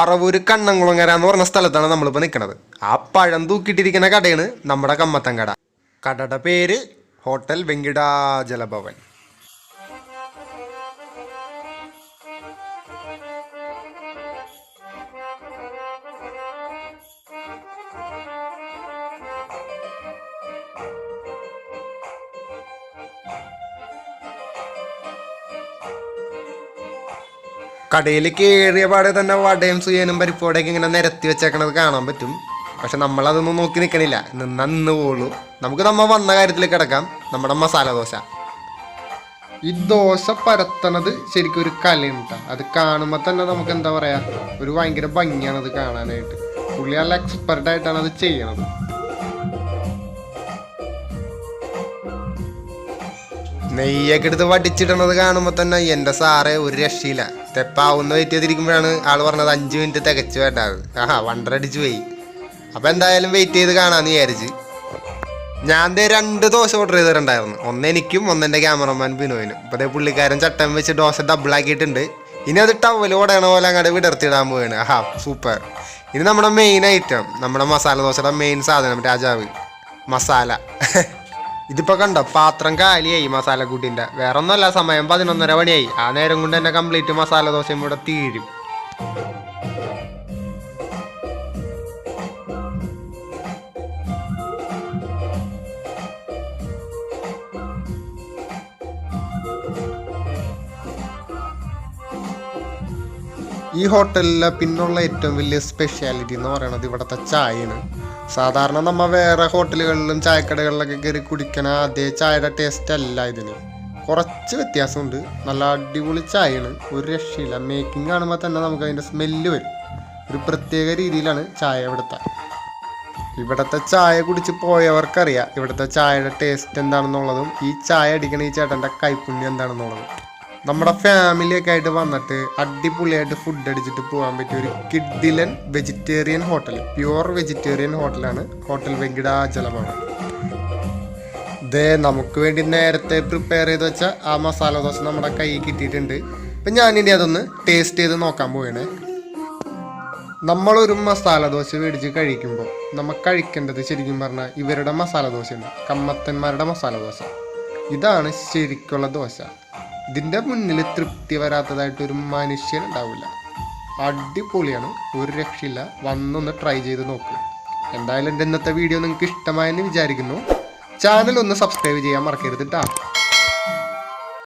പറവൂർ കണ്ണംകുളങ്ങര എന്ന് പറഞ്ഞ സ്ഥലത്താണ് നമ്മളിപ്പോൾ നിൽക്കുന്നത്. ആ പഴം തൂക്കിയിട്ടിരിക്കുന്ന കടയാണ് നമ്മുടെ കമ്മത്തൻ കട. കടയുടെ പേര് ഹോട്ടൽ വെങ്കിടാചല ഭവൻ. കടയിൽ കയറിയ പാടെ തന്നെ വടയും സുയനും പരിപ്പോടെയൊക്കെ ഇങ്ങനെ നിരത്തി വെച്ചേക്കണത് കാണാൻ പറ്റും. പക്ഷെ നമ്മളതൊന്നും നോക്കി നിൽക്കണില്ല, നിന്ന് പോളൂ. നമുക്ക് നമ്മൾ വന്ന കാര്യത്തിൽ കിടക്കാം. നമ്മുടെ മസാല ദോശ. ഈ ദോശ പരത്തണത് ശരിക്കും ഒരു കലയുണ്ട്. അത് കാണുമ്പോൾ തന്നെ നമുക്ക് എന്താ പറയുക, ഒരു ഭയങ്കര ഭംഗിയാണ് അത് കാണാനായിട്ട്. പുള്ളി നല്ല എക്സ്പെർട്ടായിട്ടാണ് അത് ചെയ്യണത്. നെയ്യൊക്കെ എടുത്ത് വടിച്ചിടണത് കാണുമ്പോൾ തന്നെ എൻ്റെ സാറേ ഒരു രക്ഷയില്ല. സ്റ്റെപ്പാവുന്ന വെയിറ്റ് ചെയ്തിരിക്കുമ്പോഴാണ് ആൾ പറഞ്ഞത് 5 മിനിറ്റ് തികച്ചു വേണ്ടാത്. വണ്ടടിച്ച് പോയി. അപ്പം എന്തായാലും വെയിറ്റ് ചെയ്ത് കാണാമെന്ന് വിചാരിച്ച് ഞാൻ 2 ദോശ ഓർഡർ ചെയ്തിട്ടുണ്ടായിരുന്നു. ഒന്ന് എനിക്കും ഒന്നെൻ്റെ ക്യാമറമാൻ ബിനോയിനും. അപ്പോൾ അതേ പുള്ളിക്കാരൻ ചട്ടം വെച്ച് ദോശ ഡബിളാക്കിയിട്ടുണ്ട്. ഇനി അത് ടവൽ ഓടണ പോലെ അങ്ങോട്ട് വിടർത്തിടാൻ പോവുകയാണ്. സൂപ്പർ. ഇനി നമ്മുടെ മെയിൻ ഐറ്റം, നമ്മുടെ മസാല ദോശയുടെ മെയിൻ സാധനം, രാജാവ് മസാല. ഇതിപ്പോൾ കണ്ടോ, പാത്രം കാലിയായി മസാലക്കൂട്ടിൻ്റെ. വേറെ ഒന്നുമല്ല, സമയം 11:30 മണിയായി. ആ നേരം കൊണ്ട് തന്നെ കംപ്ലീറ്റ് മസാല ദോശയും കൂടെ തീരും. ഈ ഹോട്ടലിലെ പിന്നുള്ള ഏറ്റവും വലിയ സ്പെഷ്യാലിറ്റി എന്ന് പറയുന്നത് ഇവിടുത്തെ ചായയാണ്. സാധാരണ നമ്മൾ വേറെ ഹോട്ടലുകളിലും ചായക്കടകളിലൊക്കെ കയറി കുടിക്കണ അതേ ചായയുടെ ടേസ്റ്റ് അല്ല ഇതിന്. കുറച്ച് വ്യത്യാസമുണ്ട്. നല്ല അടിപൊളി ചായയാണ്, ഒരു രക്ഷയില്ല. മേക്കിംഗ് കാണുമ്പോൾ തന്നെ നമുക്ക് അതിൻ്റെ സ്മെല്ല് വരും. ഒരു പ്രത്യേക രീതിയിലാണ് ചായ ഇവിടുത്തെ ചായ കുടിച്ച് പോയവർക്കറിയാം ഇവിടുത്തെ ചായയുടെ ടേസ്റ്റ് എന്താണെന്നുള്ളതും ഈ ചായ അടിക്കണ ഈ ചേട്ടൻ്റെ കൈപ്പുണ്യം എന്താണെന്നുള്ളതും. നമ്മുടെ ഫാമിലിയൊക്കെ ആയിട്ട് വന്നിട്ട് അടിപൊളിയായിട്ട് ഫുഡ് അടിച്ചിട്ട് പോകാൻ പറ്റിയ ഒരു കിഡിലൻ വെജിറ്റേറിയൻ ഹോട്ടൽ, പ്യുവർ വെജിറ്റേറിയൻ ഹോട്ടലാണ് ഹോട്ടൽ വെങ്കിടാചല ഭവൻ. നമുക്ക് വേണ്ടി നേരത്തെ പ്രിപ്പയർ ചെയ്ത് വെച്ച ആ മസാല ദോശ നമ്മുടെ കയ്യിൽ കിട്ടിയിട്ടുണ്ട്. അപ്പം ഞാനിനി അതൊന്ന് ടേസ്റ്റ് ചെയ്ത് നോക്കാൻ പോവുകയാണ്. നമ്മളൊരു മസാല ദോശ മേടിച്ച് കഴിക്കുമ്പോൾ നമ്മൾ കഴിക്കേണ്ടത് ശരിക്കും പറഞ്ഞാൽ ഇവരുടെ മസാല ദോശയാണ്, കമ്മത്തന്മാരുടെ മസാല ദോശ. ഇതാണ് ശരിക്കുള്ള ദോശ. ഇതിൻ്റെ മുന്നിൽ തൃപ്തി വരാത്തതായിട്ടൊരു മനുഷ്യൻ ഉണ്ടാവില്ല. അടിപൊളിയാണ്, ഒരു രക്ഷയില്ല. വന്നൊന്ന് ട്രൈ ചെയ്ത് നോക്കുക. എന്തായാലും എൻ്റെ ഇന്നത്തെ വീഡിയോ നിങ്ങൾക്ക് ഇഷ്ടമായെന്ന് വിചാരിക്കുന്നു. ചാനൽ ഒന്ന് സബ്സ്ക്രൈബ് ചെയ്യാൻ മറക്കരുത് കേട്ടോ.